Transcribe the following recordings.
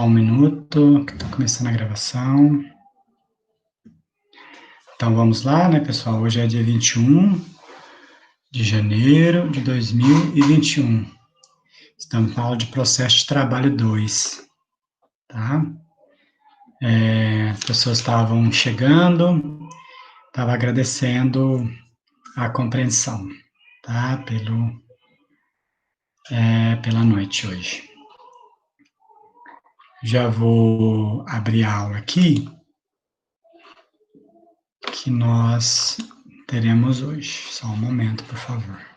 Um minuto, que está começando a gravação. Então, vamos lá, né, pessoal? Hoje é dia 21 de janeiro de 2021. Estamos na aula de processo de trabalho 2, tá? As pessoas estavam chegando, estava agradecendo a compreensão, tá? Pela noite hoje. Já vou abrir a aula aqui, que nós teremos hoje. Só um momento, por favor.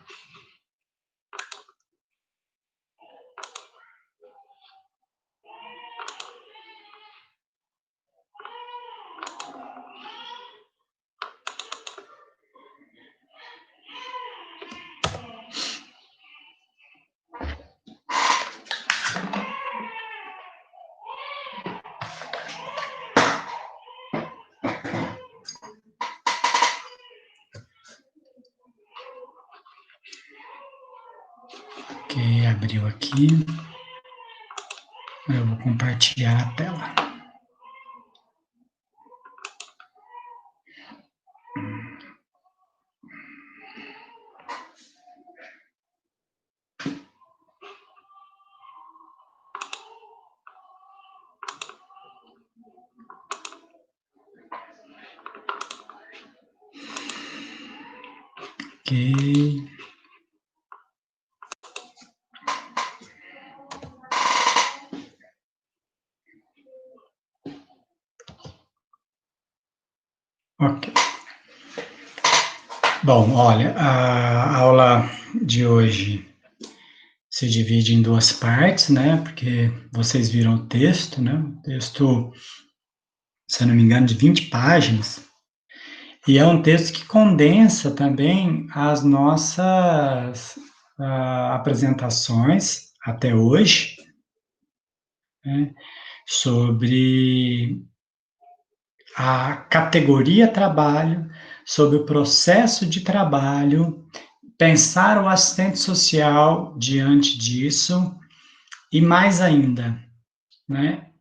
Ok, abriu aqui. Eu vou compartilhar a tela. Ok. Ok. Bom, olha, a aula de hoje se divide em duas partes, né? Porque vocês viram o texto, né? O texto, se eu não me engano, de 20 páginas. E é um texto que condensa também as nossas apresentações até hoje, né? Sobre a categoria trabalho, sobre o processo de trabalho, pensar o assistente social diante disso, e mais ainda, né,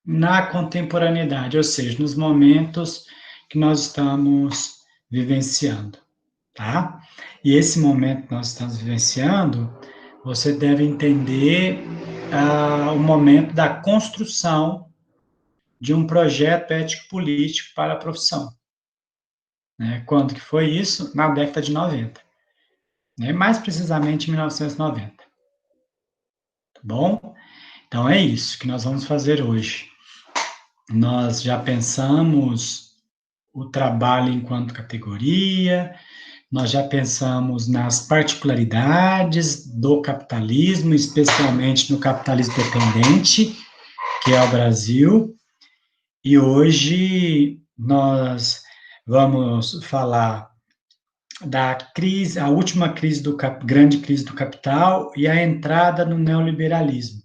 na contemporaneidade, ou seja, nos momentos que nós estamos vivenciando, tá? E esse momento que nós estamos vivenciando, você deve entender o momento da construção de um projeto ético-político para a profissão. Né? Quando que foi isso? Na década de 90. Né? Mais precisamente em 1990. Tá bom? Então é isso que nós vamos fazer hoje. Nós já pensamos o trabalho enquanto categoria, nós já pensamos nas particularidades do capitalismo, especialmente no capitalismo dependente, que é o Brasil, e hoje nós vamos falar da crise, a última crise grande crise do capital e a entrada no neoliberalismo.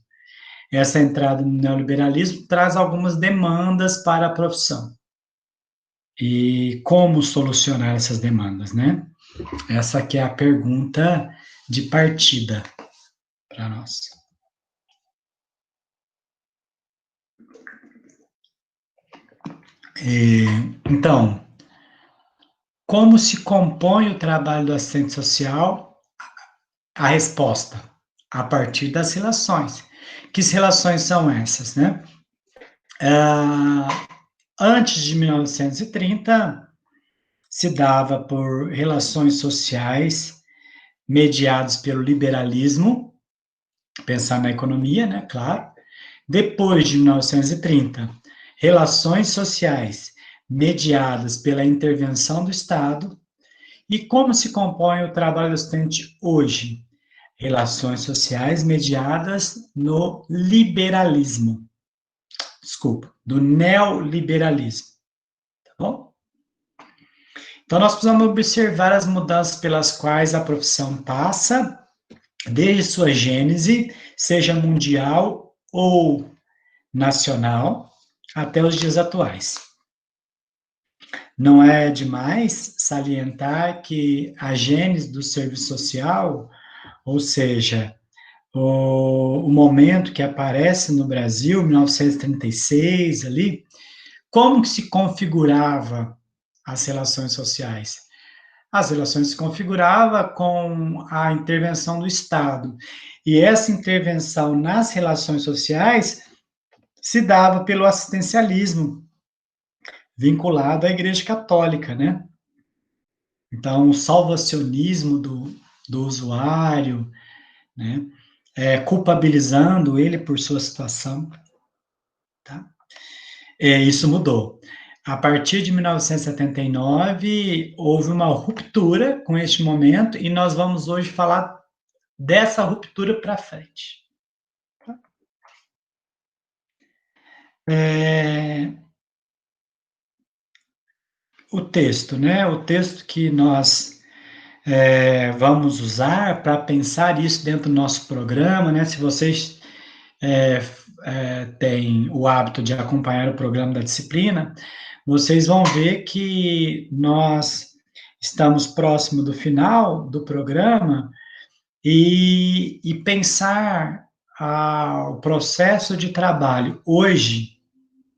Essa entrada no neoliberalismo traz algumas demandas para a profissão. E como solucionar essas demandas, né? Essa aqui é a pergunta de partida para nós. Então, como se compõe o trabalho do assistente social? A resposta, a partir das relações. Que relações são essas, né? Antes de 1930, se dava por relações sociais mediadas pelo liberalismo, pensar na economia, né, claro. Depois de 1930, relações sociais mediadas pela intervenção do Estado. E como se compõe o trabalho do assistente hoje? Relações sociais mediadas no liberalismo. Desculpa, do neoliberalismo. Tá bom? Então, nós precisamos observar as mudanças pelas quais a profissão passa, desde sua gênese, seja mundial ou nacional, até os dias atuais. Não é demais salientar que a gênese do serviço social, ou seja, o momento que aparece no Brasil, 1936, ali, como que se configurava as relações sociais? As relações se configuravam com a intervenção do Estado. E essa intervenção nas relações sociais se dava pelo assistencialismo, vinculado à Igreja Católica, né? Então, o salvacionismo do usuário, né? Culpabilizando ele por sua situação, tá? Isso mudou. A partir de 1979, houve uma ruptura com este momento, e nós vamos hoje falar dessa ruptura para frente. O texto, né? O texto que nós vamos usar para pensar isso dentro do nosso programa, né? Se vocês têm o hábito de acompanhar o programa da disciplina, vocês vão ver que nós estamos próximo do final do programa e pensar o processo de trabalho hoje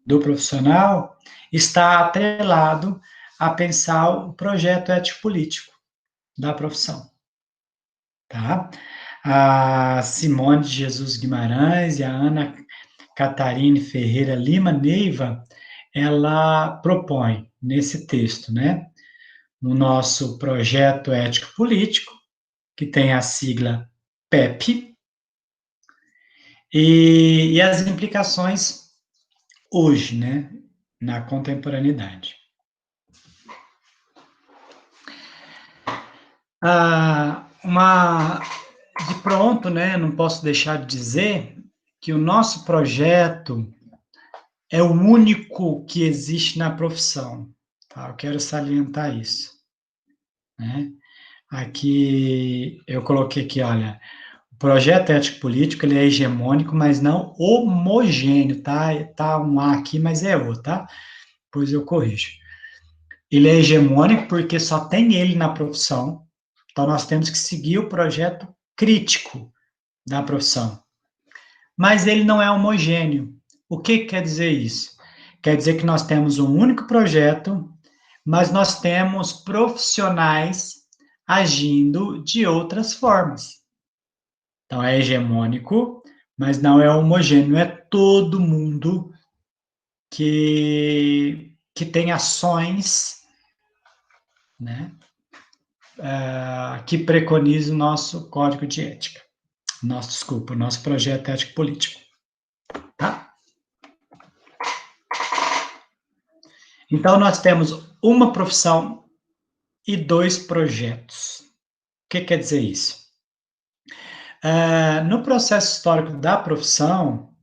do profissional está atrelado a pensar o projeto ético-político da profissão, tá? A Simone de Jesus Guimarães e a Ana Catarine Ferreira Lima Neiva, ela propõe nesse texto, né, no nosso projeto ético-político, que tem a sigla PEP, e as implicações hoje, né, na contemporaneidade. De pronto, né, não posso deixar de dizer que o nosso projeto é o único que existe na profissão, tá? Eu quero salientar isso, né? Aqui, eu coloquei aqui, olha, o projeto ético-político, ele é hegemônico, mas não homogêneo, tá? Tá um A aqui, mas é O, tá? Pois eu corrijo. Ele é hegemônico porque só tem ele na profissão, então nós temos que seguir o projeto crítico da profissão. Mas ele não é homogêneo. O que quer dizer isso? Quer dizer que nós temos um único projeto, mas nós temos profissionais agindo de outras formas. Então, é hegemônico, mas não é homogêneo, não é todo mundo que tem ações, né, que preconiza o nosso código de ética. O nosso projeto ético-político, tá? Então, nós temos uma profissão e 2 projetos. O que quer dizer isso? No processo histórico da profissão,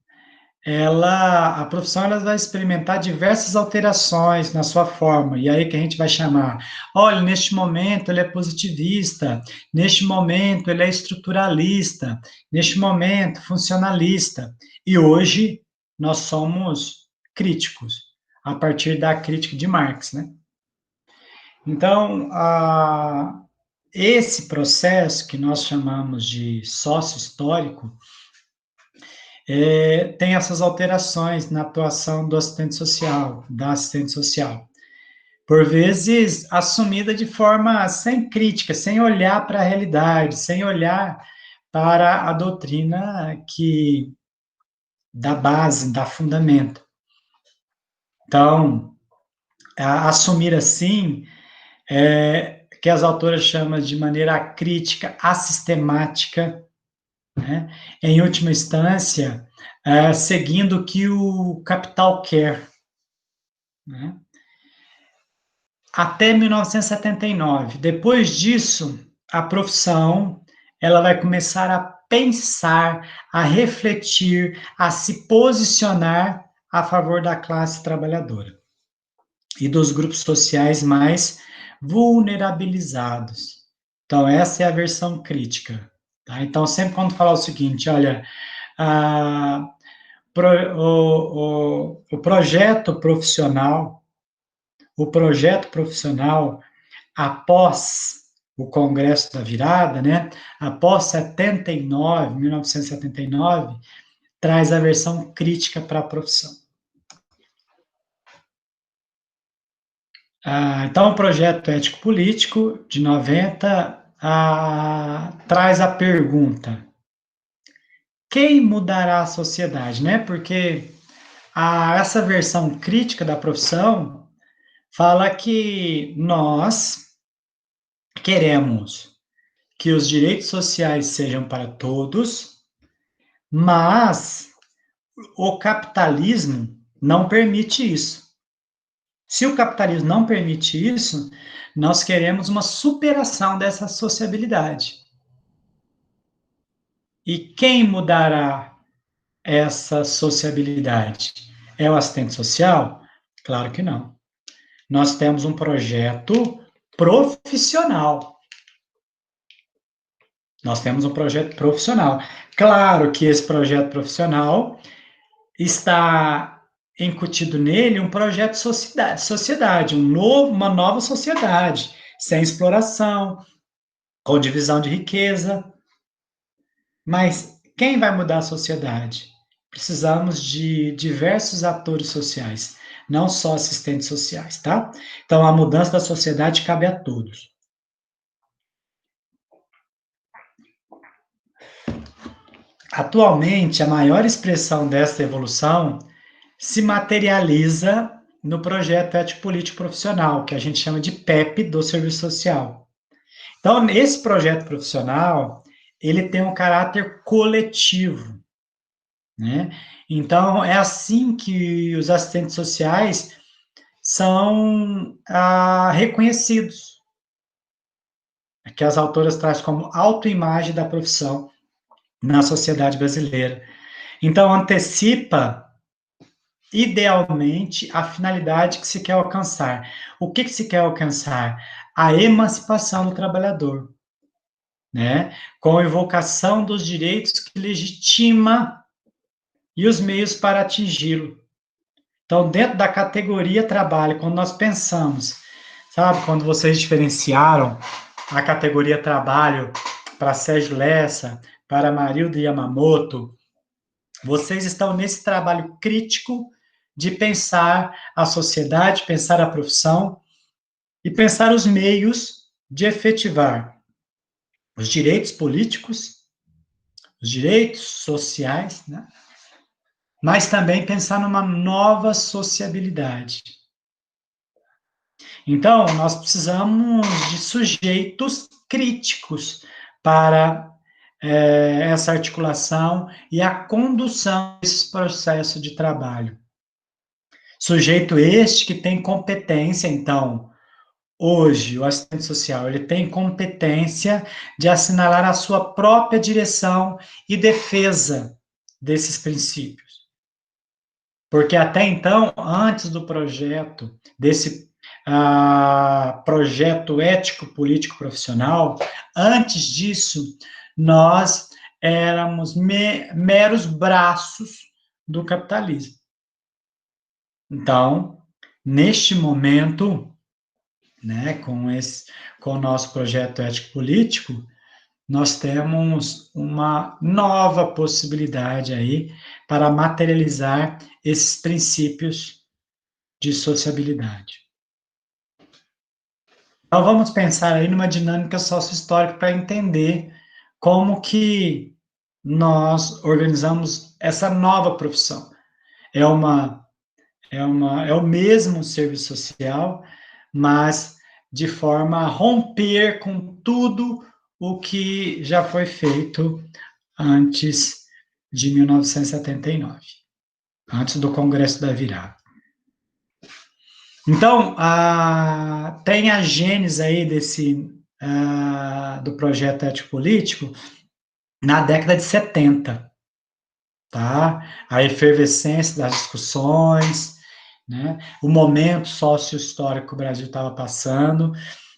a profissão ela vai experimentar diversas alterações na sua forma, e aí que a gente vai chamar, olha, neste momento ele é positivista, neste momento ele é estruturalista, neste momento funcionalista, e hoje nós somos críticos, a partir da crítica de Marx, né? Então, esse processo que nós chamamos de sócio-histórico, tem essas alterações na atuação do assistente social, da assistente social. Por vezes, assumida de forma sem crítica, sem olhar para a realidade, sem olhar para a doutrina que dá base, dá fundamento. Então, assumir assim, que as autoras chamam de maneira crítica, assistemática, né? Em última instância, seguindo o que o capital quer, né? Até 1979. Depois disso, a profissão ela vai começar a pensar, a refletir, a se posicionar a favor da classe trabalhadora e dos grupos sociais mais vulnerabilizados. Então, essa é a versão crítica. Tá? Então, sempre quando falar o seguinte, olha, o projeto profissional, após o Congresso da Virada, né, após 79, 1979, traz a versão crítica para a profissão. Então, o projeto ético-político de 90 traz a pergunta: quem mudará a sociedade, né? Porque essa versão crítica da profissão fala que nós queremos que os direitos sociais sejam para todos, mas o capitalismo não permite isso. Se o capitalismo não permite isso, nós queremos uma superação dessa sociabilidade. E quem mudará essa sociabilidade? É o assistente social? Claro que não. Nós temos um projeto profissional. Nós temos um projeto profissional. Claro que esse projeto profissional está incutido nele um projeto de sociedade, uma nova sociedade, sem exploração, com divisão de riqueza. Mas quem vai mudar a sociedade? Precisamos de diversos atores sociais, não só assistentes sociais, tá? Então, a mudança da sociedade cabe a todos. Atualmente, a maior expressão desta evolução se materializa no projeto ético-político profissional, que a gente chama de PEP do Serviço Social. Então, esse projeto profissional, ele tem um caráter coletivo, né? Então, é assim que os assistentes sociais são reconhecidos, que as autoras trazem como autoimagem da profissão na sociedade brasileira. Então, antecipa idealmente a finalidade que se quer alcançar. O que se quer alcançar? A emancipação do trabalhador, né? Com a invocação dos direitos que legitima e os meios para atingi-lo. Então, dentro da categoria trabalho, quando nós pensamos, sabe, quando vocês diferenciaram a categoria trabalho para Sérgio Lessa, para Marilda Yamamoto, vocês estão nesse trabalho crítico de pensar a sociedade, pensar a profissão e pensar os meios de efetivar os direitos políticos, os direitos sociais, né? Mas também pensar numa nova sociabilidade. Então, nós precisamos de sujeitos críticos para essa articulação e a condução desse processo de trabalho. Sujeito este que tem competência, então, hoje, o assistente social, ele tem competência de assinalar a sua própria direção e defesa desses princípios. Porque até então, antes do projeto, desse projeto ético-político profissional, antes disso, nós éramos meros braços do capitalismo. Então, neste momento, né, com o nosso projeto ético-político, nós temos uma nova possibilidade aí para materializar esses princípios de sociabilidade. Então, vamos pensar aí numa dinâmica sócio-histórica para entender como que nós organizamos essa nova profissão. É o mesmo serviço social, mas de forma a romper com tudo o que já foi feito antes de 1979, antes do Congresso da Virada. Então, tem a gênese aí do projeto ético-político na década de 70, tá? A efervescência das discussões, né? O momento sócio-histórico que o Brasil estava passando,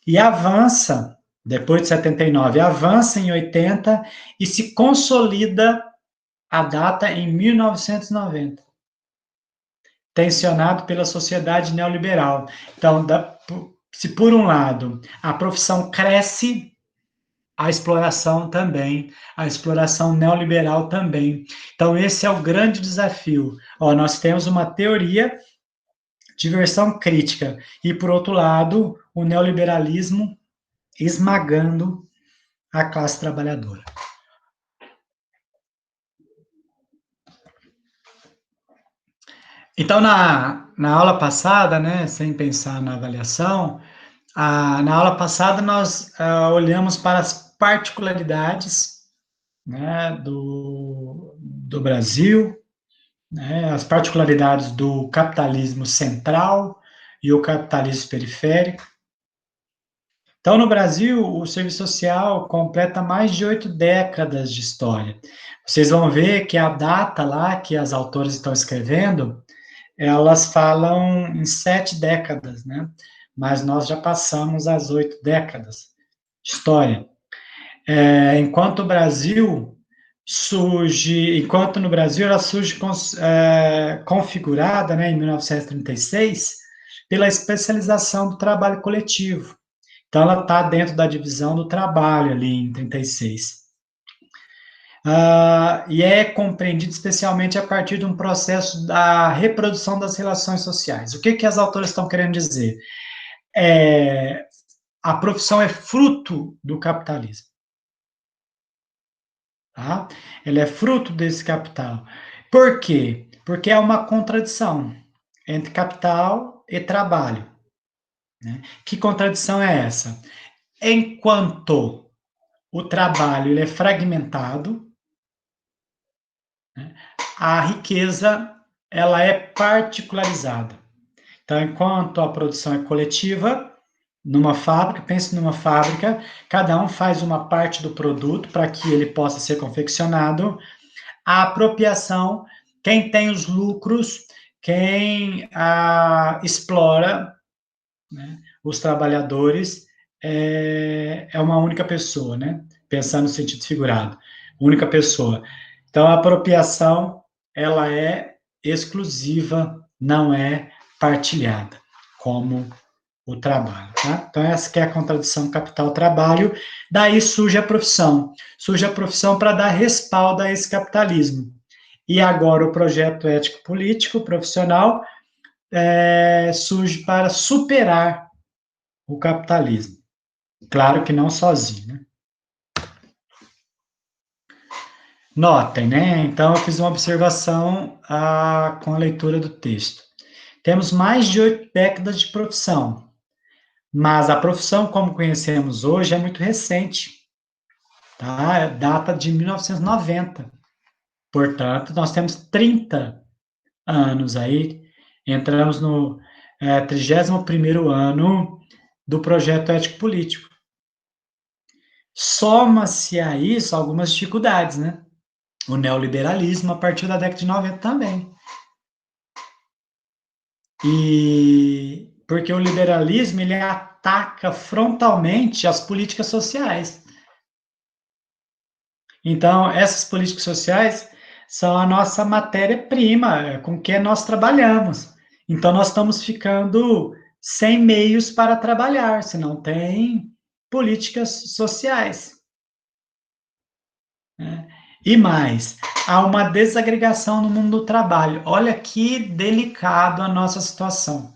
e avança, depois de 79, avança em 80 e se consolida a data em 1990, tensionado pela sociedade neoliberal. Então, se por um lado a profissão cresce, a exploração também, a exploração neoliberal também. Então, esse é o grande desafio. Ó, nós temos uma teoria de versão crítica, e, por outro lado, o neoliberalismo esmagando a classe trabalhadora. Então, na aula passada, né, sem pensar na avaliação, na aula passada nós olhamos para as particularidades, né, do Brasil, né, as particularidades do capitalismo central e o capitalismo periférico. Então, no Brasil, o serviço social completa mais de 8 décadas de história. Vocês vão ver que a data lá que as autoras estão escrevendo, elas falam em 7 décadas, né? Mas nós já passamos as 8 décadas de história. Enquanto no Brasil ela surge configurada, né, em 1936, pela especialização do trabalho coletivo. Então, ela está dentro da divisão do trabalho ali em 36. E é compreendido especialmente a partir de um processo da reprodução das relações sociais. O que as autoras estão querendo dizer? A profissão é fruto do capitalismo. Tá? Ela é fruto desse capital. Por quê? Porque é uma contradição entre capital e trabalho. Né? Que contradição é essa? Enquanto o trabalho ele é fragmentado, né, a riqueza ela é particularizada. Então, enquanto a produção é coletiva, numa fábrica, pense numa fábrica, cada um faz uma parte do produto para que ele possa ser confeccionado. A apropriação, quem tem os lucros, quem explora, né, os trabalhadores, é uma única pessoa, né? Pensando no sentido figurado, única pessoa. Então, a apropriação, ela é exclusiva, não é partilhada, como o trabalho, tá? Então, essa que é a contradição capital-trabalho, daí surge a profissão. Surge a profissão para dar respaldo a esse capitalismo. E agora o projeto ético-político profissional surge para superar o capitalismo. Claro que não sozinho, né? Notem, né? Então, eu fiz uma observação com a leitura do texto. Temos mais de 8 décadas de profissão, mas a profissão como conhecemos hoje é muito recente, tá? Data de 1990. Portanto, nós temos 30 anos aí, entramos no 31º ano do projeto ético-político. Soma-se a isso algumas dificuldades, né? O neoliberalismo a partir da década de 90 também. E porque o liberalismo ele ataca frontalmente as políticas sociais. Então, essas políticas sociais são a nossa matéria-prima, com que nós trabalhamos. Então, nós estamos ficando sem meios para trabalhar, se não tem políticas sociais. Né? E mais, há uma desagregação no mundo do trabalho. Olha que delicado a nossa situação.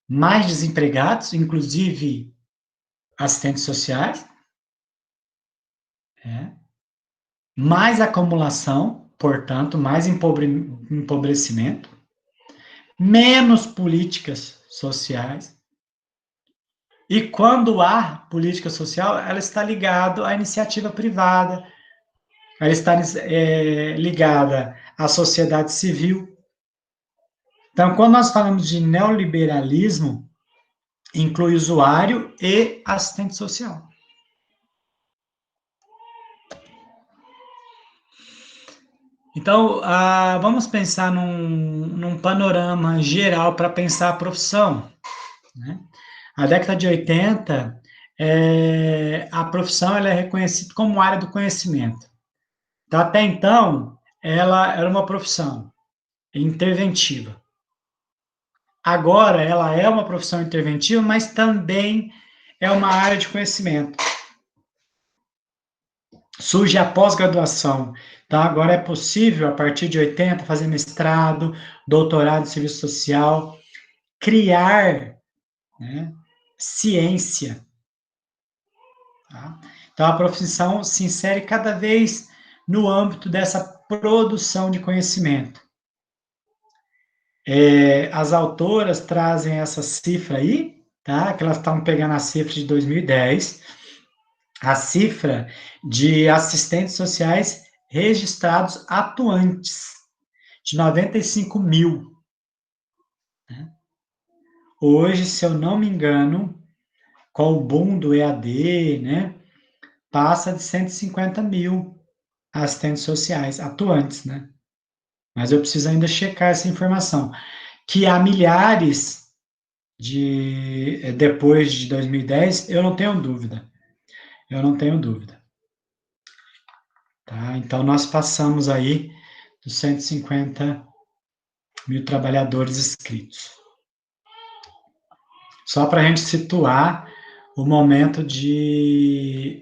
Mais desempregados, inclusive assistentes sociais, mais acumulação, portanto, mais empobrecimento, menos políticas sociais. E quando há política social, ela está ligada à iniciativa privada, ela está ligada à sociedade civil. Então, quando nós falamos de neoliberalismo, inclui usuário e assistente social. Então, vamos pensar num panorama geral para pensar a profissão. Né? A década de 80, a profissão ela é reconhecida como área do conhecimento. Então, até então, ela era uma profissão interventiva. agora ela é uma profissão interventiva, mas também é uma área de conhecimento. Surge a pós-graduação. Então, agora é possível, a partir de 80, fazer mestrado, doutorado em serviço social, criar, né, ciência. Tá? Então, a profissão se insere cada vez no âmbito dessa produção de conhecimento. As autoras trazem essa cifra aí, tá? Que elas estão pegando a cifra de 2010, a cifra de assistentes sociais registrados atuantes, de 95 mil. Né? Hoje, se eu não me engano, com o boom do EAD, né, passa de 150 mil assistentes sociais atuantes, né? Mas eu preciso ainda checar essa informação. Que há milhares depois de 2010, eu não tenho dúvida. Eu não tenho dúvida. Tá? Então, nós passamos aí dos 150 mil trabalhadores inscritos. Só para a gente situar o momento de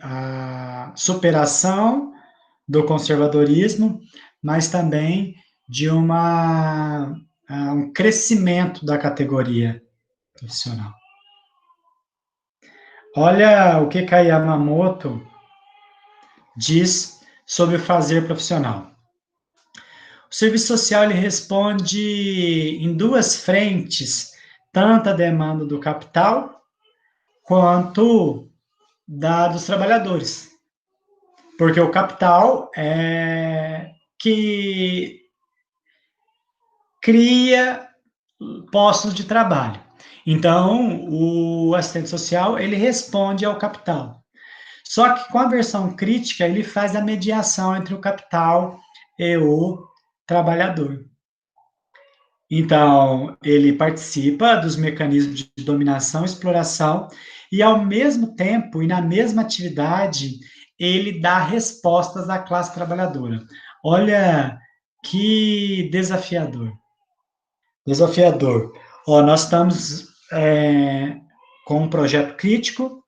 superação do conservadorismo, mas também de um crescimento da categoria profissional. Olha o que a Yamamoto diz sobre o fazer profissional. O serviço social ele responde em duas frentes, tanto a demanda do capital quanto dos trabalhadores. Porque o capital é que cria postos de trabalho. Então, o assistente social, ele responde ao capital. Só que com a versão crítica, ele faz a mediação entre o capital e o trabalhador. Então, ele participa dos mecanismos de dominação e exploração e, ao mesmo tempo, e na mesma atividade, ele dá respostas à classe trabalhadora. Olha que desafiador. Desafiador. Ó, nós estamos com um projeto crítico,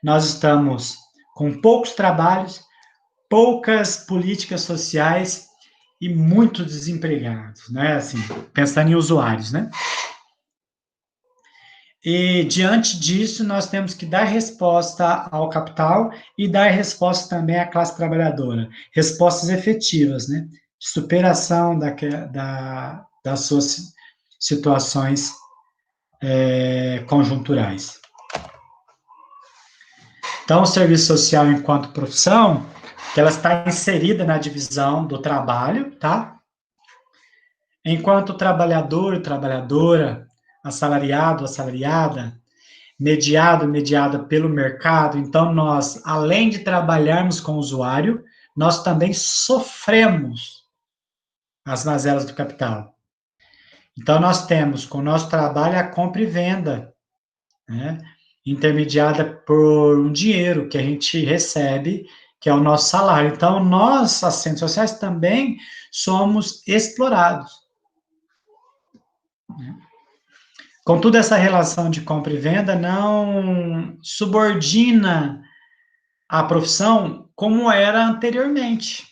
nós estamos com poucos trabalhos, poucas políticas sociais e muitos desempregados, né? Assim, pensando em usuários, né? E diante disso, nós temos que dar resposta ao capital e dar resposta também à classe trabalhadora, respostas efetivas, né? De superação das suas situações conjunturais. Então, o serviço social enquanto profissão, ela está inserida na divisão do trabalho, tá? Enquanto trabalhador, trabalhadora, assalariado, assalariada, mediado, mediada pelo mercado, então nós, além de trabalharmos com o usuário, nós também sofremos as mazelas do capital. Então, nós temos com o nosso trabalho a compra e venda, né? Intermediada por um dinheiro que a gente recebe, que é o nosso salário. Então, nós, assistentes sociais, também somos explorados. Contudo, essa relação de compra e venda não subordina a profissão como era anteriormente.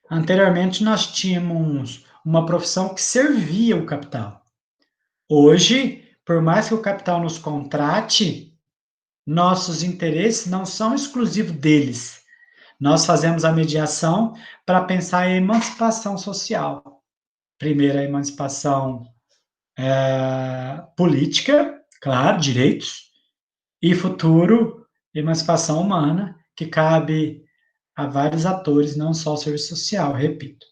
Anteriormente, nós tínhamos uma profissão que servia o capital. Hoje, por mais que o capital nos contrate, nossos interesses não são exclusivos deles. Nós fazemos a mediação para pensar em emancipação social. Primeiro, a emancipação política, claro, direitos, e futuro, emancipação humana, que cabe a vários atores, não só o serviço social, repito.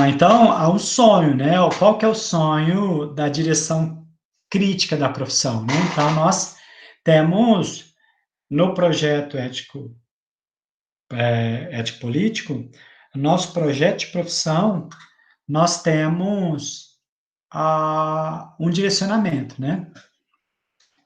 Então, há um sonho, né? Qual que é o sonho da direção crítica da profissão, né? Então, nós temos no projeto ético-político, nosso projeto de profissão, nós temos um direcionamento, né?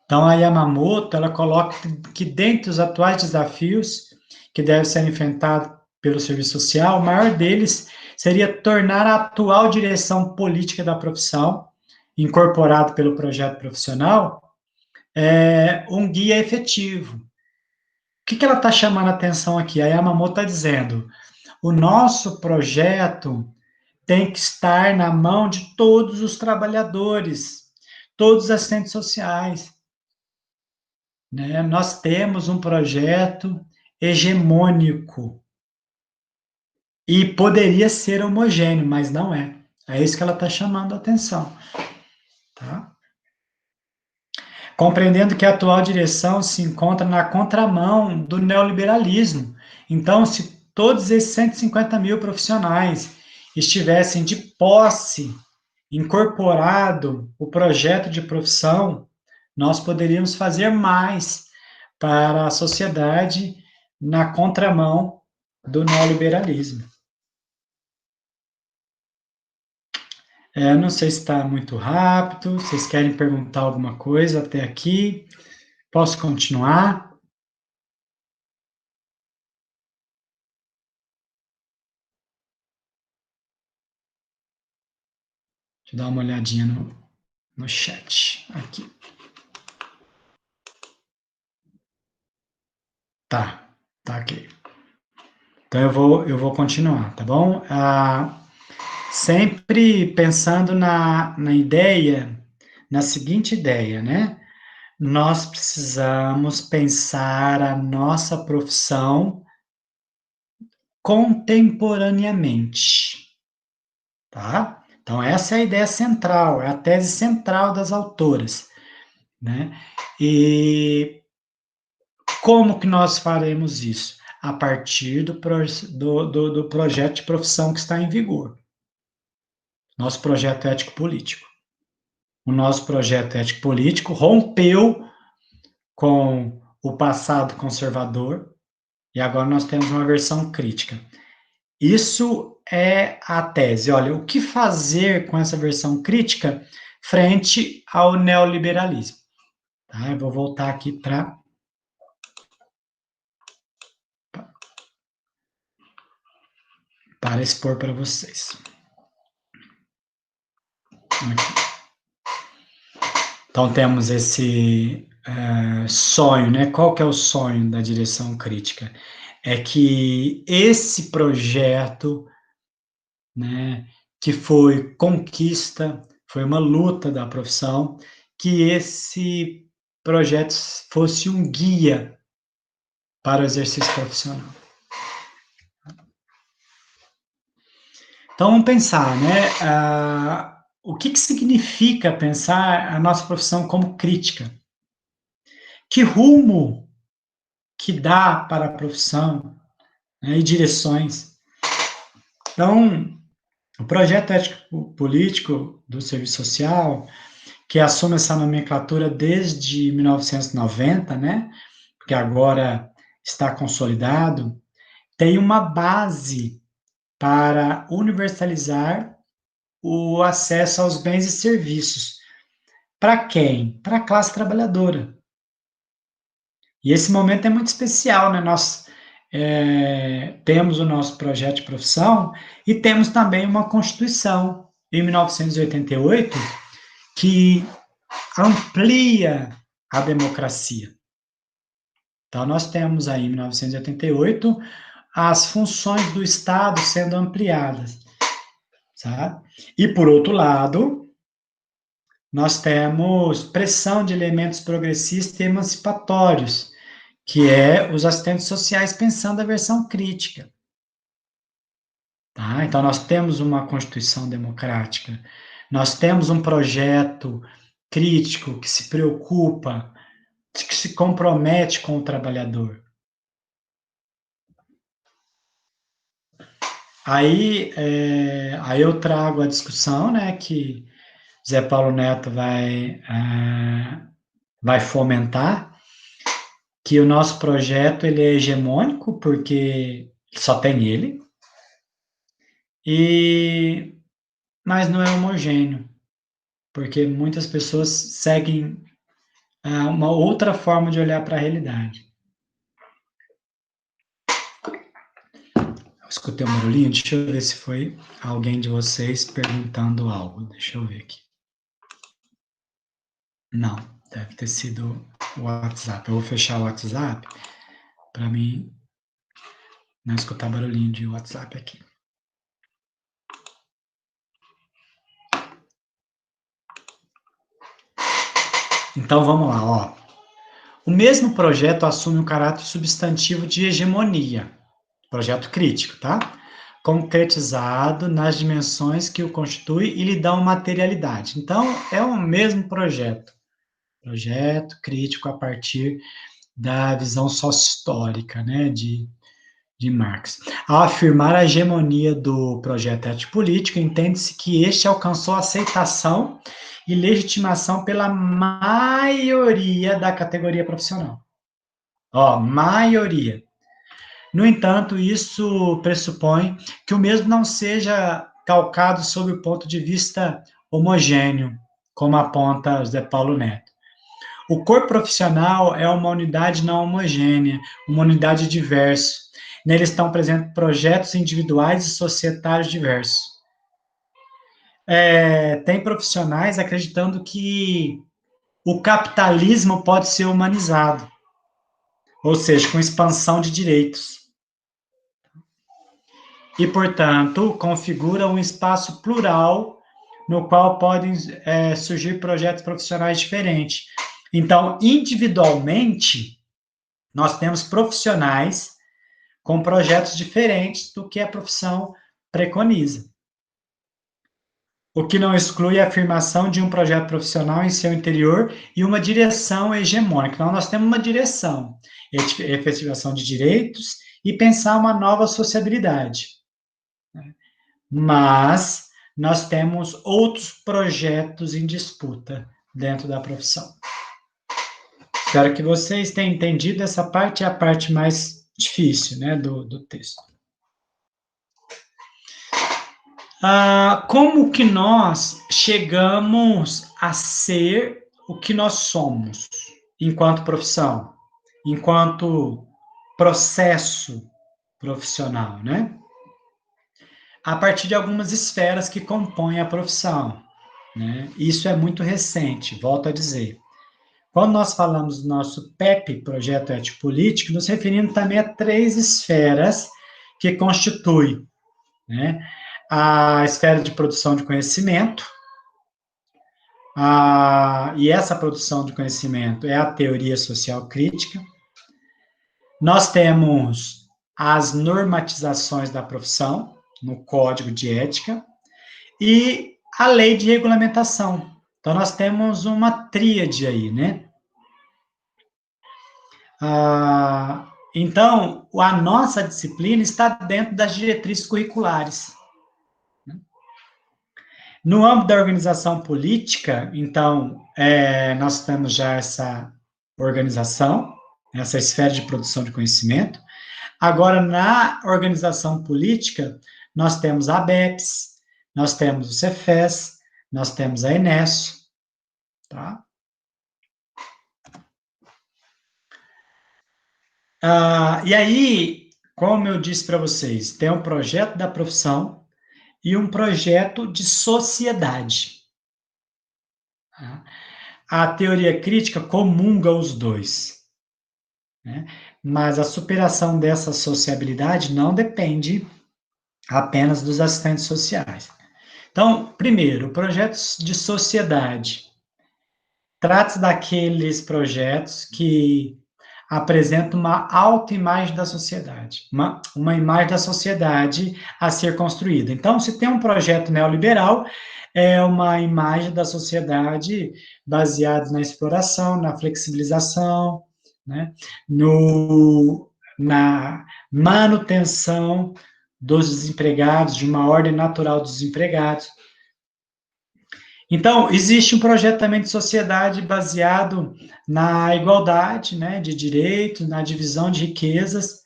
Então, a Yamamoto, ela coloca que dentre os atuais desafios que devem ser enfrentados pelo serviço social, o maior deles seria tornar a atual direção política da profissão, incorporado pelo projeto profissional, um guia efetivo. O que ela está chamando a atenção aqui? A Yamamoto está dizendo, o nosso projeto tem que estar na mão de todos os trabalhadores, todos os assistentes sociais. Né? Nós temos um projeto hegemônico e poderia ser homogêneo, mas não é. É isso que ela está chamando a atenção. Tá? Compreendendo que a atual direção se encontra na contramão do neoliberalismo. Então, se todos esses 150 mil profissionais estivessem de posse, incorporado o projeto de profissão, nós poderíamos fazer mais para a sociedade na contramão do neoliberalismo. Não sei se está muito rápido, vocês querem perguntar alguma coisa até aqui? Posso continuar? Deixa eu dar uma olhadinha no chat aqui. Tá ok. Então eu vou continuar, tá bom? Sempre pensando na ideia, na seguinte ideia, né? Nós precisamos pensar a nossa profissão contemporaneamente, tá? Então, essa é a ideia central, é a tese central das autoras, né? E como que nós faremos isso? A partir do projeto de profissão que está em vigor. Nosso projeto ético-político. O nosso projeto ético-político rompeu com o passado conservador e agora nós temos uma versão crítica. Isso é a tese. Olha, o que fazer com essa versão crítica frente ao neoliberalismo? Tá? Eu vou voltar aqui para expor para vocês. Aqui. Então, temos esse sonho, né? Qual que é o sonho da direção crítica? É que esse projeto, né, que foi conquista, foi uma luta da profissão, que esse projeto fosse um guia para o exercício profissional. Então, vamos pensar, né? O que significa pensar a nossa profissão como crítica? Que rumo que dá para a profissão, né, e direções? Então, o projeto ético-político do serviço social, que assume essa nomenclatura desde 1990, né? Porque agora está consolidado, tem uma base para universalizar o acesso aos bens e serviços. Para quem? Para a classe trabalhadora. E esse momento é muito especial, né? Nós temos o nosso projeto de profissão e temos também uma Constituição, em 1988, que amplia a democracia. Então, nós temos aí, em 1988, as funções do Estado sendo ampliadas. Sabe? E, por outro lado, nós temos pressão de elementos progressistas e emancipatórios, que é os assistentes sociais pensando a versão crítica. Tá? Então, nós temos uma Constituição democrática, nós temos um projeto crítico que se preocupa, que se compromete com o trabalhador. Aí eu trago a discussão, né, que Zé Paulo Neto vai fomentar, que o nosso projeto ele é hegemônico, porque só tem ele, mas não é homogêneo, porque muitas pessoas seguem uma outra forma de olhar para a realidade. Escutei um barulhinho, deixa eu ver se foi alguém de vocês perguntando algo. Deixa eu ver aqui. Não, deve ter sido o WhatsApp. Eu vou fechar o WhatsApp para mim não escutar barulhinho de WhatsApp aqui. Então vamos lá, ó. O mesmo projeto assume um caráter substantivo de hegemonia, projeto crítico, tá? Concretizado nas dimensões que o constitui e lhe dão materialidade. Então, é o mesmo projeto crítico a partir da visão sócio-histórica, né, de Marx. Ao afirmar a hegemonia do projeto ético-político, entende-se que este alcançou aceitação e legitimação pela maioria da categoria profissional. Ó, maioria. No entanto, isso pressupõe que o mesmo não seja calcado sob o ponto de vista homogêneo, como aponta José Paulo Neto. O corpo profissional é uma unidade não homogênea, uma unidade diversa. Nele estão presentes projetos individuais e societários diversos. Tem profissionais acreditando que o capitalismo pode ser humanizado, ou seja, com expansão de direitos. E, portanto, configura um espaço plural no qual podem surgir projetos profissionais diferentes. Então, individualmente, nós temos profissionais com projetos diferentes do que a profissão preconiza. O que não exclui a afirmação de um projeto profissional em seu interior e uma direção hegemônica. Então, nós temos uma direção, efetivação de direitos e pensar uma nova sociabilidade. Mas nós temos outros projetos em disputa dentro da profissão. Espero que vocês tenham entendido. Essa parte é a parte mais difícil, né, do texto. Como que nós chegamos a ser o que nós somos enquanto profissão, enquanto processo profissional, né? A partir de algumas esferas que compõem a profissão, né? Isso é muito recente, volto a dizer. Quando nós falamos do nosso PEP, Projeto Ético Político, nos referimos também a 3 esferas que constituem, né? A esfera de produção de conhecimento, e essa produção de conhecimento é a teoria social crítica. Nós temos as normatizações da profissão, no Código de Ética, e a lei de regulamentação. Então, nós temos uma tríade aí, né? Então, a nossa disciplina está dentro das diretrizes curriculares. No âmbito da organização política, então, nós temos já essa organização, essa esfera de produção de conhecimento. Agora, na organização política, nós temos a ABEPS, nós temos o Cefes, nós temos a Enesso, tá? E aí, como eu disse para vocês, tem um projeto da profissão e um projeto de sociedade. Tá? A teoria crítica comunga os dois, né? Mas a superação dessa sociabilidade não depende apenas dos assistentes sociais. Então, primeiro, projetos de sociedade. Trata-se daqueles projetos que apresentam uma autoimagem da sociedade, uma imagem da sociedade a ser construída. Então, se tem um projeto neoliberal, é uma imagem da sociedade baseada na exploração, na flexibilização, né, na manutenção dos desempregados, de uma ordem natural dos desempregados. Então, existe um projeto também de sociedade baseado na igualdade, né, de direitos, na divisão de riquezas.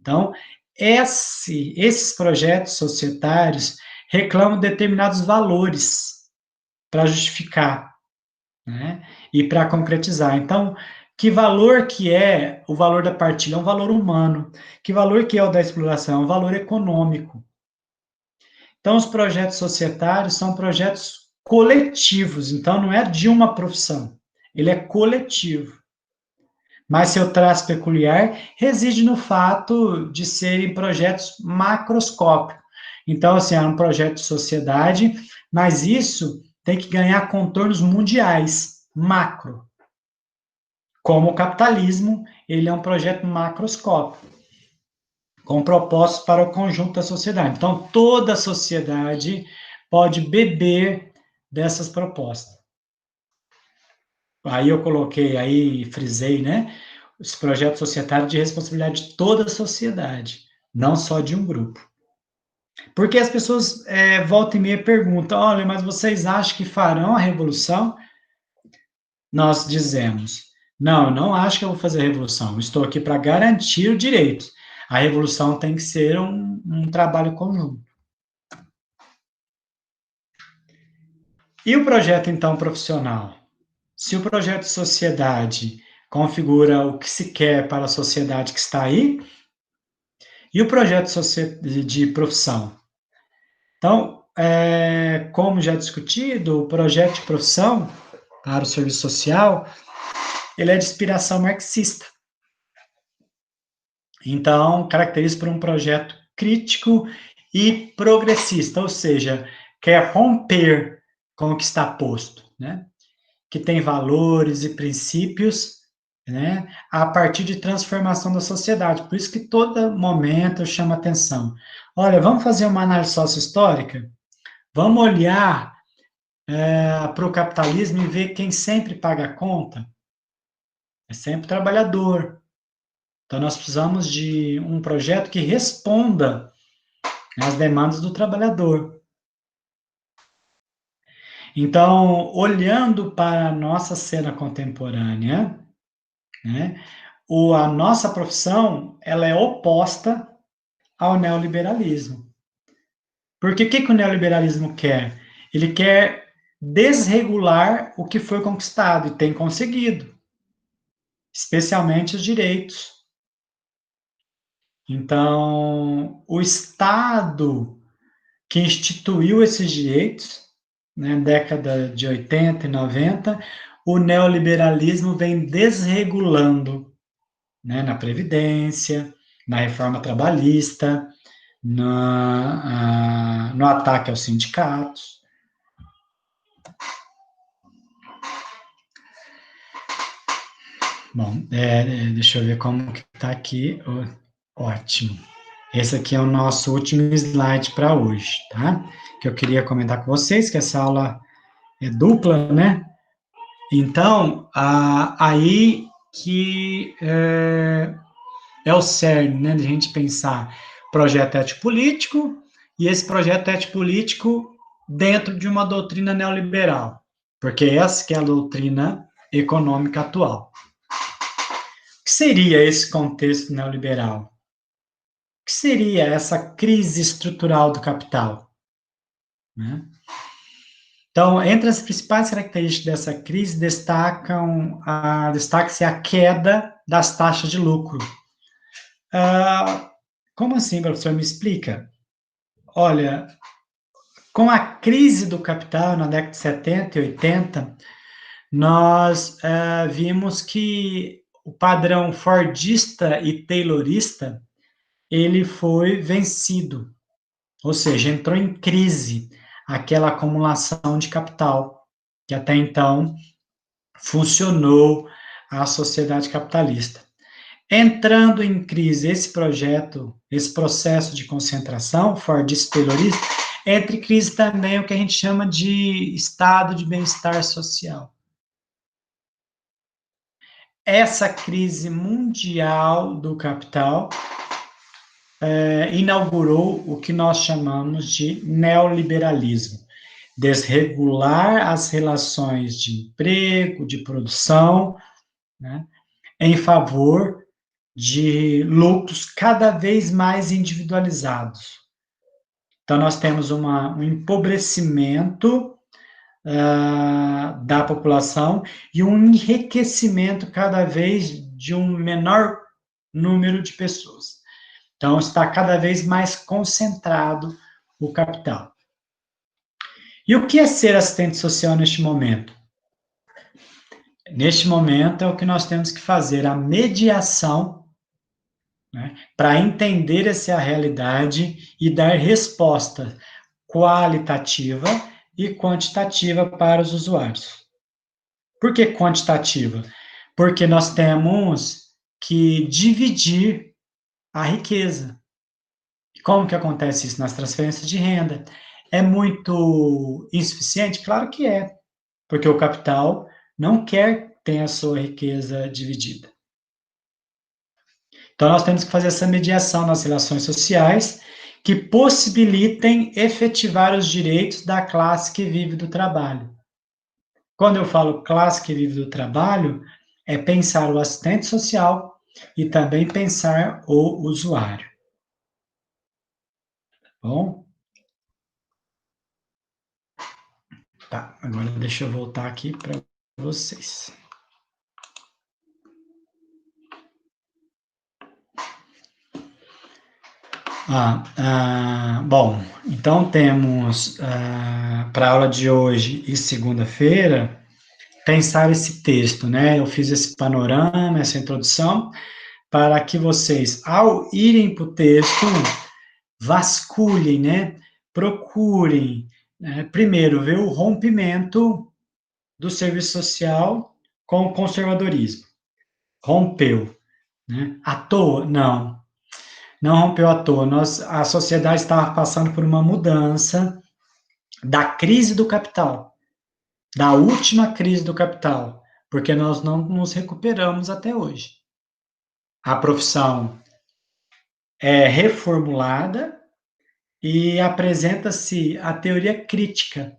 Então, esses projetos societários reclamam determinados valores para justificar, né, e para concretizar. Então, Que valor que é o valor da partilha? É um valor humano. Que valor que é o da exploração? É um valor econômico. Então, os projetos societários são projetos coletivos, então não é de uma profissão, ele é coletivo. Mas seu traço peculiar reside no fato de serem projetos macroscópicos. Então, assim, é um projeto de sociedade, mas isso tem que ganhar contornos mundiais, macro. Como o capitalismo, ele é um projeto macroscópico, com propósitos para o conjunto da sociedade. Então, toda a sociedade pode beber dessas propostas. Aí eu coloquei, aí frisei, né? Esse projeto societário de responsabilidade de toda a sociedade, não só de um grupo. Porque as pessoas volta e meia perguntam, olha, mas vocês acham que farão a revolução? Nós dizemos, não, eu não acho que eu vou fazer a revolução, estou aqui para garantir o direito. A revolução tem que ser um trabalho conjunto. E o projeto, então, profissional? Se o projeto de sociedade configura o que se quer para a sociedade que está aí, e o projeto de profissão? Então, como já discutido, o projeto de profissão para o serviço social, ele é de inspiração marxista. Então, caracteriza por um projeto crítico e progressista, ou seja, quer romper com o que está posto, né? Que tem valores e princípios, né, a partir de transformação da sociedade. Por isso que todo momento chama atenção. Olha, vamos fazer uma análise sócio-histórica? Vamos olhar para o capitalismo e ver quem sempre paga a conta? É sempre o trabalhador. Então, nós precisamos de um projeto que responda às demandas do trabalhador. Então, olhando para a nossa cena contemporânea, né, a nossa profissão ela é oposta ao neoliberalismo. Porque o que o neoliberalismo quer? Ele quer desregular o que foi conquistado e tem conseguido, especialmente os direitos. Então, o Estado que instituiu esses direitos, né, década de 80 e 90, o neoliberalismo vem desregulando, né, na Previdência, na reforma trabalhista, no ataque aos sindicatos. Bom, deixa eu ver como que está aqui. Ótimo. Esse aqui é o nosso último slide para hoje, tá? Que eu queria comentar com vocês, que essa aula é dupla, né? Então, aí que é o cerne, né, de a gente pensar projeto ético-político e esse projeto ético-político dentro de uma doutrina neoliberal, porque essa que é a doutrina econômica atual. O que seria esse contexto neoliberal? O que seria essa crise estrutural do capital? Né? Então, entre as principais características dessa crise, destaca-se a queda das taxas de lucro. Como assim, professor? Me explica. Olha, com a crise do capital na década de 70 e 80, nós vimos que o padrão fordista e taylorista ele foi vencido, ou seja, entrou em crise aquela acumulação de capital que até então funcionou a sociedade capitalista. Entrando em crise esse projeto, esse processo de concentração, fordista e taylorista, entra em crise também o que a gente chama de estado de bem-estar social. Essa crise mundial do capital inaugurou o que nós chamamos de neoliberalismo. Desregular as relações de emprego, de produção, né, em favor de lucros cada vez mais individualizados. Então, nós temos um empobrecimento da população e um enriquecimento cada vez de um menor número de pessoas. Então, está cada vez mais concentrado o capital. E o que é ser assistente social neste momento? Neste momento é o que nós temos que fazer, a mediação, né, para entender essa realidade e dar resposta qualitativa e quantitativa para os usuários. Por que quantitativa? Porque nós temos que dividir a riqueza. Como que acontece isso nas transferências de renda? É muito insuficiente? Claro que é, porque o capital não quer ter a sua riqueza dividida. Então, nós temos que fazer essa mediação nas relações sociais que possibilitem efetivar os direitos da classe que vive do trabalho. Quando eu falo classe que vive do trabalho, é pensar o assistente social e também pensar o usuário. Bom? Tá, agora deixa eu voltar aqui para vocês. Bom, então temos para a aula de hoje e segunda-feira, pensar esse texto, né? Eu fiz esse panorama, essa introdução, para que vocês, ao irem para o texto, vasculhem, né? Procurem, primeiro, ver o rompimento do serviço social com o conservadorismo. Rompeu, né? À toa? Não. Não rompeu à toa. A sociedade estava passando por uma mudança da crise do capital, da última crise do capital, porque nós não nos recuperamos até hoje. A profissão é reformulada e apresenta-se a teoria crítica,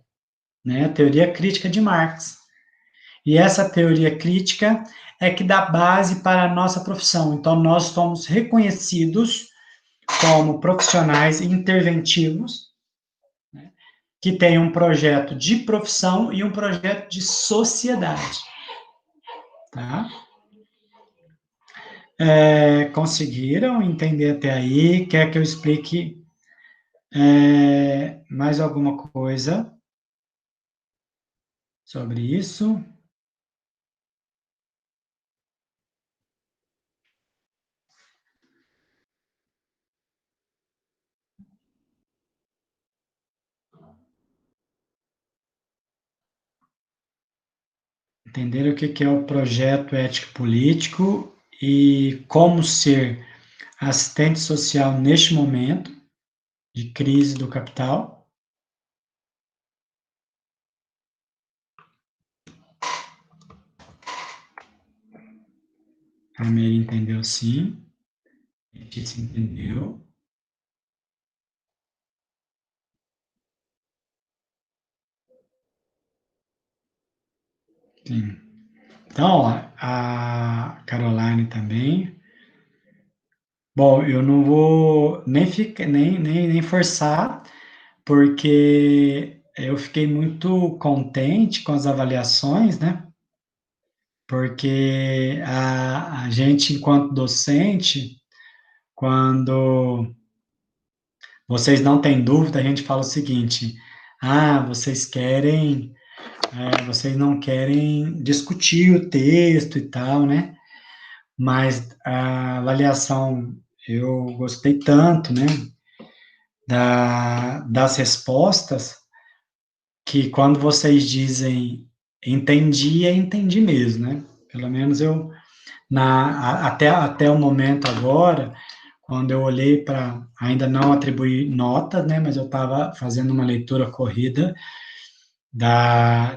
né? A teoria crítica de Marx. E essa teoria crítica é que dá base para a nossa profissão. Então, nós somos reconhecidos como profissionais interventivos, né, que têm um projeto de profissão e um projeto de sociedade. Tá? Conseguiram entender até aí? Quer que eu explique mais alguma coisa sobre isso? Entender o que é o projeto ético-político e como ser assistente social neste momento de crise do capital. A Mary entendeu sim, a Letícia entendeu. Sim. Então, a Caroline também. Bom, eu não vou nem forçar, porque eu fiquei muito contente com as avaliações, né? Porque a gente, enquanto docente, quando vocês não têm dúvida, a gente fala o seguinte: vocês não querem discutir o texto e tal, né? Mas a avaliação, eu gostei tanto, né? Das respostas, que quando vocês dizem entendi, entendi mesmo, né? Pelo menos eu, até o momento agora, quando eu olhei para, ainda não atribuir notas, né? Mas eu estava fazendo uma leitura corrida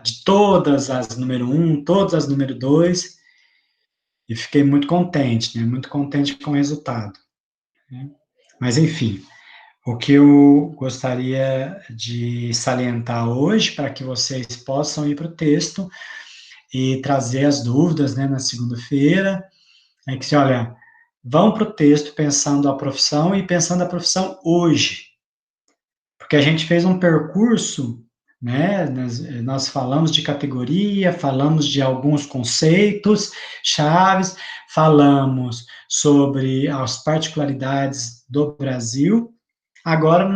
de todas as número 1, todas as número 2, e fiquei muito contente, né? Muito contente com o resultado, né? Mas, enfim, o que eu gostaria de salientar hoje, para que vocês possam ir para o texto e trazer as dúvidas, né, na segunda-feira, é que, olha, vão para o texto pensando a profissão e pensando a profissão hoje. Porque a gente fez um percurso né? Nós falamos de categoria, falamos de alguns conceitos chaves, falamos sobre as particularidades do Brasil. Agora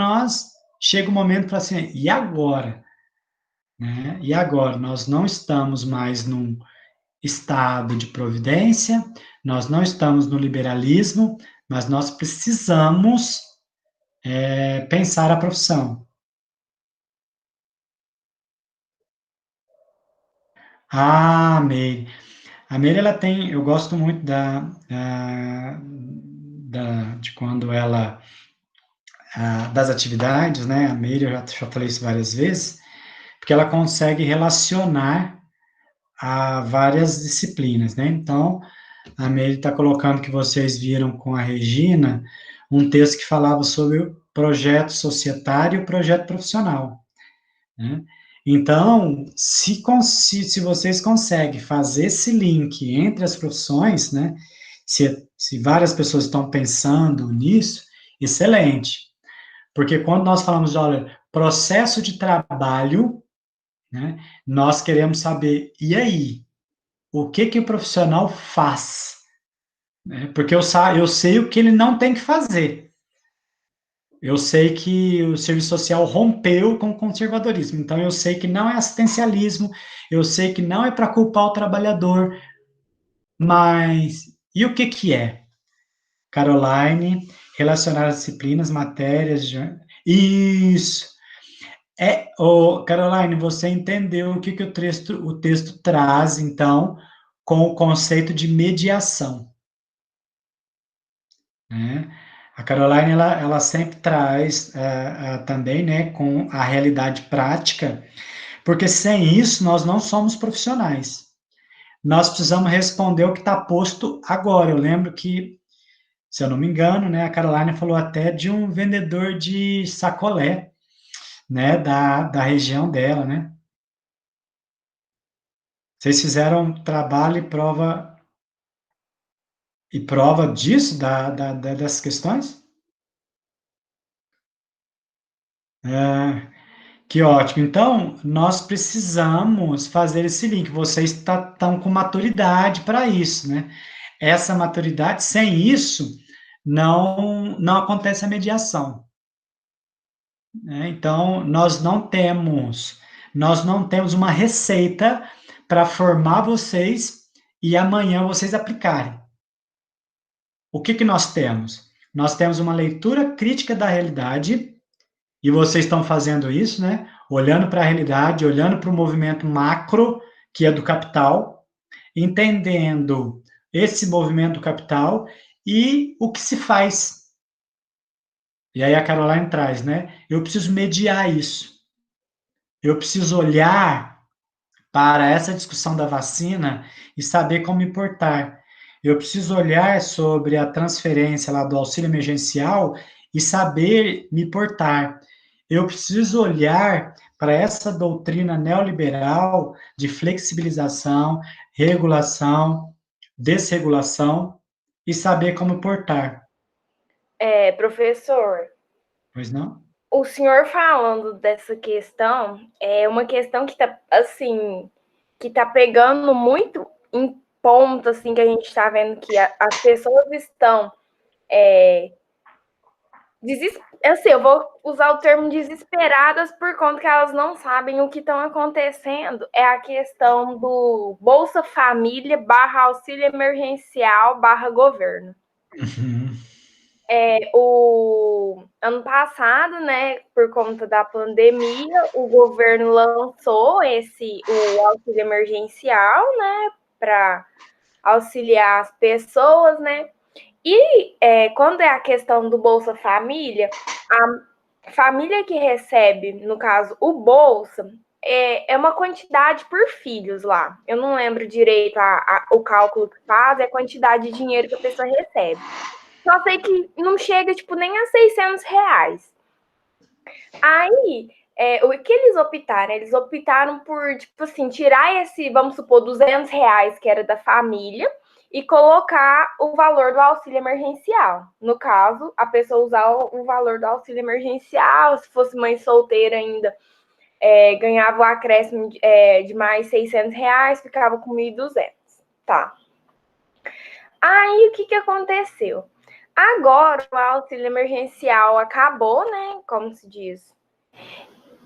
chega o momento para assim, e agora? Né? E agora? Nós não estamos mais num estado de providência, nós não estamos no liberalismo, mas nós precisamos pensar a profissão. Ah, Meire. A Meire, ela tem, eu gosto muito de quando ela, das atividades, né? A Meire, eu já falei isso várias vezes, porque ela consegue relacionar a várias disciplinas, né? Então, a Meire está colocando que vocês viram com a Regina um texto que falava sobre o projeto societário e o projeto profissional, né? Então, se vocês conseguem fazer esse link entre as profissões, né? Se várias pessoas estão pensando nisso, excelente. Porque quando nós falamos de, olha, processo de trabalho, né? Nós queremos saber, e aí? O que que o profissional faz? Né? Porque eu sei o que ele não tem que fazer. Eu sei que o serviço social rompeu com o conservadorismo, então eu sei que não é assistencialismo, eu sei que não é para culpar o trabalhador, mas e o que que é? Caroline, relacionar as disciplinas, matérias, isso. Caroline, você entendeu o que que o texto traz, então, com o conceito de mediação, né? A Caroline, ela sempre traz também, né, com a realidade prática, porque sem isso nós não somos profissionais. Nós precisamos responder o que está posto agora. Eu lembro que, se eu não me engano, né, a Caroline falou até de um vendedor de sacolé, né, da região dela, né? Vocês fizeram trabalho e prova disso, dessas questões? É, que ótimo. Então, nós precisamos fazer esse link. Vocês estão com maturidade para isso, né? Essa maturidade, sem isso, não acontece a mediação, né? Então, nós não temos uma receita para formar vocês e amanhã vocês aplicarem. O que que nós temos? Nós temos uma leitura crítica da realidade, e vocês estão fazendo isso, né? Olhando para a realidade, olhando para o movimento macro, que é do capital, entendendo esse movimento do capital e o que se faz. E aí a Caroline traz, né? Eu preciso mediar isso. Eu preciso olhar para essa discussão da vacina e saber como me portar. Eu preciso olhar sobre a transferência lá do auxílio emergencial e saber me portar. Eu preciso olhar para essa doutrina neoliberal de flexibilização, regulação, desregulação e saber como portar. Professor, Pois não? o senhor falando dessa questão é uma questão que está assim, que está pegando muito em ponto, assim, que a gente está vendo que as pessoas estão assim, eu vou usar o termo desesperadas por conta que elas não sabem o que estão acontecendo. É a questão do Bolsa Família barra auxílio emergencial barra governo. Uhum. O ano passado, né, por conta da pandemia, o governo lançou o auxílio emergencial, né, para auxiliar as pessoas, né? E quando é a questão do Bolsa Família, a família que recebe, no caso, o Bolsa, é uma quantidade por filhos lá. Eu não lembro direito o cálculo que faz, é a quantidade de dinheiro que a pessoa recebe. Só sei que não chega, tipo, nem a R$ 600. Aí, o que eles optaram? Eles optaram por, tipo assim, tirar esse, vamos supor, R$ 200 que era da família e colocar o valor do auxílio emergencial. No caso, a pessoa usar o valor do auxílio emergencial, se fosse mãe solteira ainda, ganhava o acréscimo de mais R$ 600, ficava com 1.200. Tá. Aí, o que aconteceu? Agora, o auxílio emergencial acabou, né? Como se diz.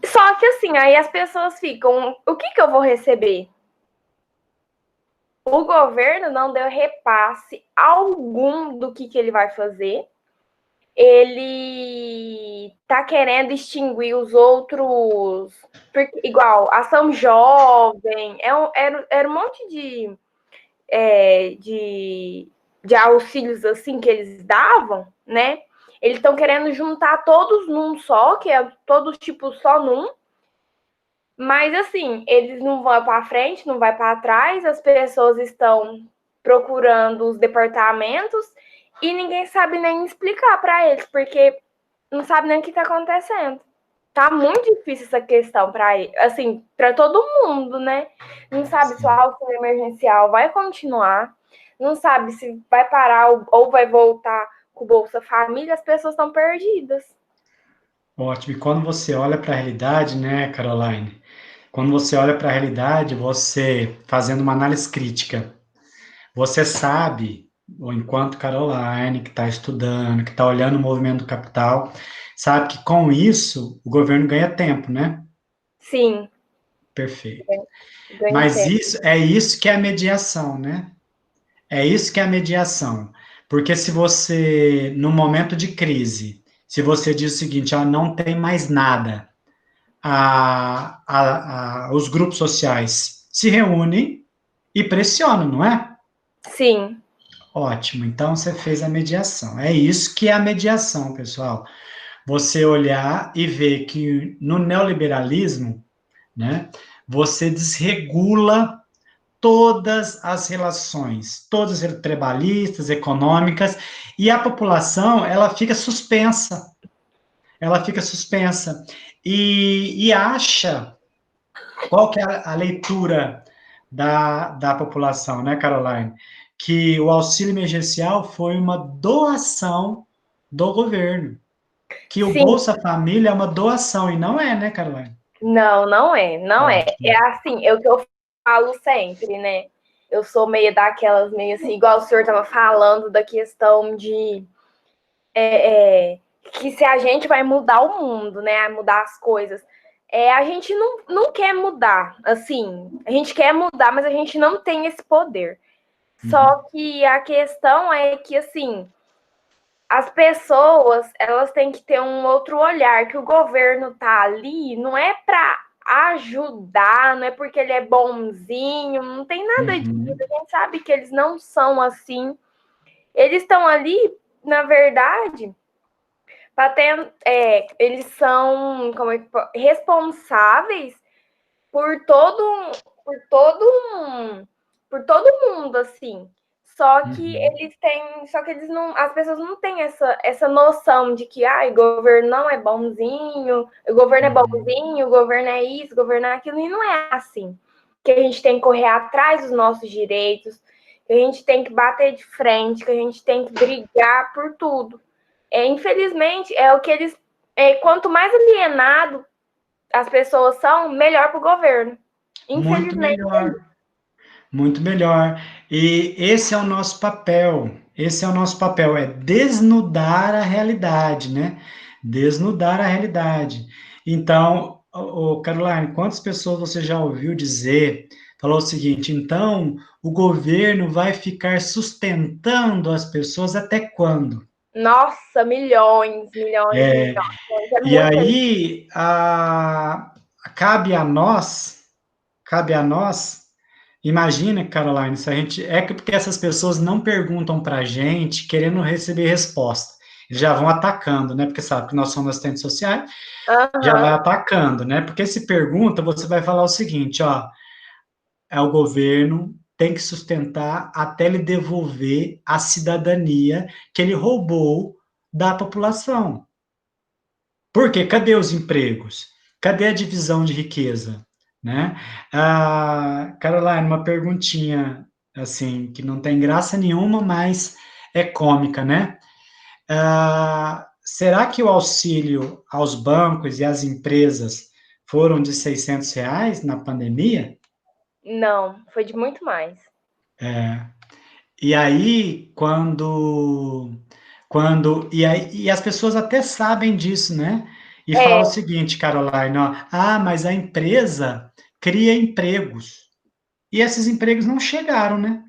Só que, assim, aí as pessoas ficam... O que eu vou receber? O governo não deu repasse algum do que ele vai fazer. Ele tá querendo extinguir os outros... Igual, ação jovem, era um monte de auxílios assim que eles davam, né? Eles estão querendo juntar todos num só, que é todos tipo só num. Mas assim, eles não vão para frente, não vai para trás, as pessoas estão procurando os departamentos e ninguém sabe nem explicar para eles, porque não sabe nem o que está acontecendo. Tá muito difícil essa questão para assim, para todo mundo, né? Não sabe se o auxílio emergencial vai continuar, não sabe se vai parar ou vai voltar com o Bolsa Família, as pessoas estão perdidas. Ótimo. E quando você olha para a realidade, né, Caroline? Quando você olha para a realidade, você fazendo uma análise crítica, você sabe, ou enquanto Caroline, que está estudando, que está olhando o movimento do capital, sabe que com isso o governo ganha tempo, né? Sim, Perfeito. ganha Mas tempo. isso que é a mediação, né? É isso que é a mediação. Porque se você, no momento de crise, se você diz o seguinte, ó, não tem mais nada, os grupos sociais se reúnem e pressionam, não é? Sim, Ótimo, então você fez a mediação. É isso que é a mediação, pessoal. Você olhar e ver que no neoliberalismo, né, você desregula todas as relações, todas as trabalhistas, econômicas, e a população, ela fica suspensa. Ela fica suspensa. E acha, qual que é a leitura da população, né, Caroline? Que o auxílio emergencial foi uma doação do governo. Que o sim. Bolsa Família é uma doação, e não é, né, Caroline? Não, não é, não é. É Ótimo. assim, é o que eu falo sempre, né? Eu sou meio daquelas, meio assim, igual o senhor estava falando da questão de que se a gente vai mudar o mundo, né? Mudar as coisas. A gente não quer mudar, assim, a gente quer mudar, mas a gente não tem esse poder. Só que a questão é que, assim, as pessoas, elas têm que ter um outro olhar, que o governo tá ali, não é para ajudar, não é porque ele é bonzinho, não tem nada disso, Uhum. a gente sabe que eles não são assim. Eles estão ali, na verdade, eles são responsáveis por todo, por todo por todo mundo, assim. Uhum. Só que eles não, as pessoas não têm essa noção de que o governo não é bonzinho, o governo é Uhum. bonzinho, o governo é isso, o governo é aquilo, e não é assim. Que a gente tem que correr atrás dos nossos direitos, que a gente tem que bater de frente, que a gente tem que brigar por tudo. Infelizmente, é o que eles. Quanto mais alienado as pessoas são, melhor para o governo. Muito Infelizmente. melhor. Muito melhor. E esse é o nosso papel. Esse é o nosso papel, é desnudar a realidade, né? Desnudar a realidade. Então, Caroline, quantas pessoas você já ouviu dizer, falou o seguinte, então, o governo vai ficar sustentando as pessoas até quando? Nossa, milhões, milhões, milhões. É E muita gente. aí, cabe a nós, cabe a nós. Imagina, Caroline, se a gente. É que porque essas pessoas não perguntam para a gente querendo receber resposta. Eles já vão atacando, né? Porque sabe que nós somos assistentes sociais, já vai Aham. atacando, né? Porque se pergunta, você vai falar o seguinte: ó, é o governo tem que sustentar até ele devolver a cidadania que ele roubou da população. Porque cadê os empregos? Cadê a divisão de riqueza? Né? Caroline, uma perguntinha assim que não tem graça nenhuma, mas é cômica, né? Será que o auxílio aos bancos e às empresas foram de R$ 600 na pandemia. Não, foi de muito mais. E aí, e as pessoas até sabem disso, né? E falam o É, seguinte, Caroline, ó, mas a empresa cria empregos. E esses empregos não chegaram, né?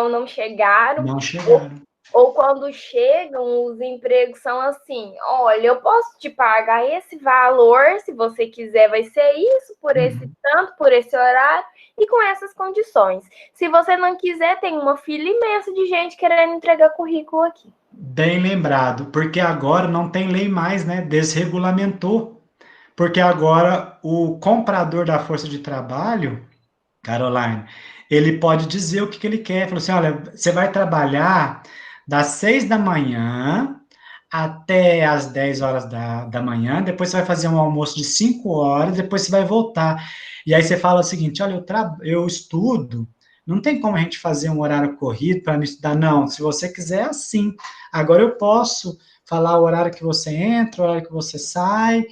não chegaram. Não Ou, chegaram. ou quando chegam, os empregos são assim: olha, eu posso te pagar esse valor, se você quiser, vai ser isso, por esse Uhum. tanto, por esse horário, e com essas condições. Se você não quiser, tem uma fila imensa de gente querendo entregar currículo aqui. Bem lembrado, porque agora não tem lei mais, né? Desregulamentou. Porque agora o comprador da força de trabalho, Caroline, ele pode dizer o que ele quer. Falou assim: olha, você vai trabalhar das 6 da manhã até as 10 horas da manhã, depois você vai fazer um almoço de 5 horas, depois você vai voltar. E aí você fala o seguinte: olha, eu estudo, não tem como a gente fazer um horário corrido para me estudar, não. Se você quiser, é assim. Agora eu posso falar o horário que você entra, o horário que você sai,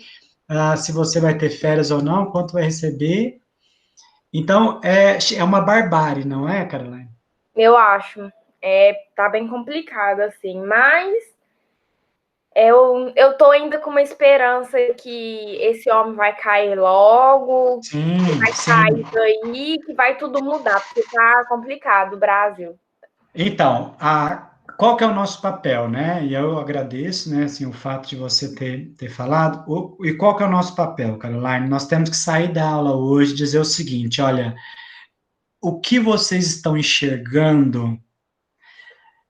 se você vai ter férias ou não, quanto vai receber. Então, é uma barbárie, não é, Caroline? Eu acho. Tá bem complicado, assim, mas eu tô ainda com uma esperança que esse homem vai cair logo, que Sim, vai sim. sair daí, que vai tudo mudar, porque tá complicado o Brasil. Então, qual que é o nosso papel, né? E eu agradeço, né, assim, o fato de você ter falado. E qual que é o nosso papel, Caroline? Nós temos que sair da aula hoje e dizer o seguinte: olha, o que vocês estão enxergando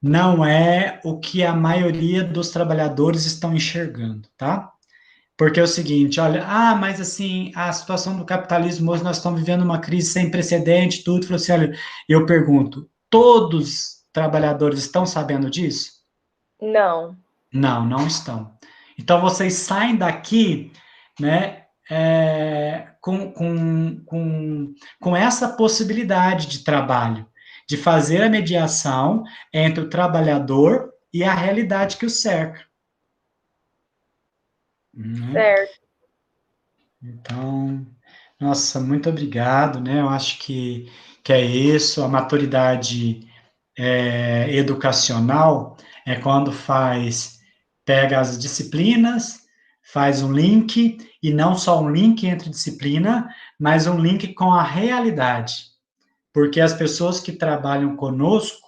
não é o que a maioria dos trabalhadores estão enxergando, tá? Porque é o seguinte, olha, mas assim, a situação do capitalismo hoje, nós estamos vivendo uma crise sem precedente, tudo. Falou assim, olha, eu pergunto, todos os trabalhadores estão sabendo disso? Não, Não, não estão. Então, vocês saem daqui, né, com essa possibilidade de trabalho, de fazer a mediação entre o trabalhador e a realidade que o cerca. Né? certo. Então, nossa, muito obrigado, né? Eu acho que é isso, a maturidade educacional é quando pega as disciplinas, faz um link, e não só um link entre disciplina, mas um link com a realidade. Porque as pessoas que trabalham conosco,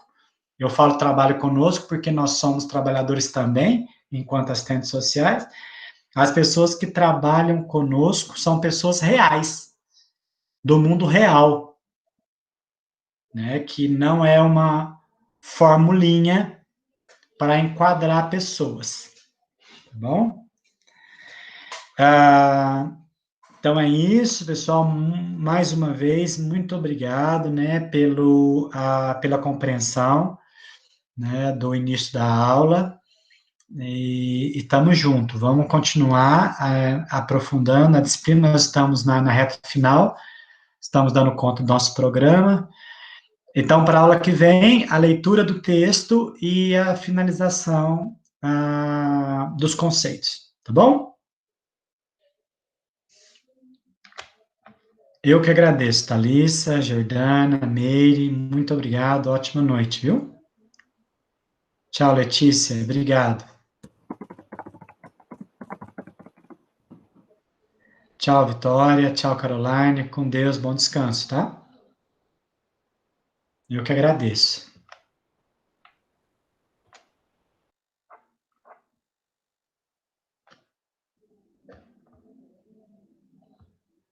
eu falo trabalho conosco porque nós somos trabalhadores também, enquanto assistentes sociais, as pessoas que trabalham conosco são pessoas reais, do mundo real, né? Que não é uma formulinha para enquadrar pessoas, tá bom? Ah, então é isso, pessoal. Mais uma vez, muito obrigado, né, pela compreensão, né, do início da aula. E estamos juntos. Vamos continuar aprofundando a disciplina. Nós estamos na reta final. Estamos dando conta do nosso programa. Então, para a aula que vem, a leitura do texto e a finalização dos conceitos, tá bom? Eu que agradeço, Thalissa, Jordana, Meire, muito obrigado, ótima noite, viu? Tchau, Letícia, obrigado. Tchau, Vitória, tchau, Caroline, com Deus, bom descanso, tá? Eu que agradeço.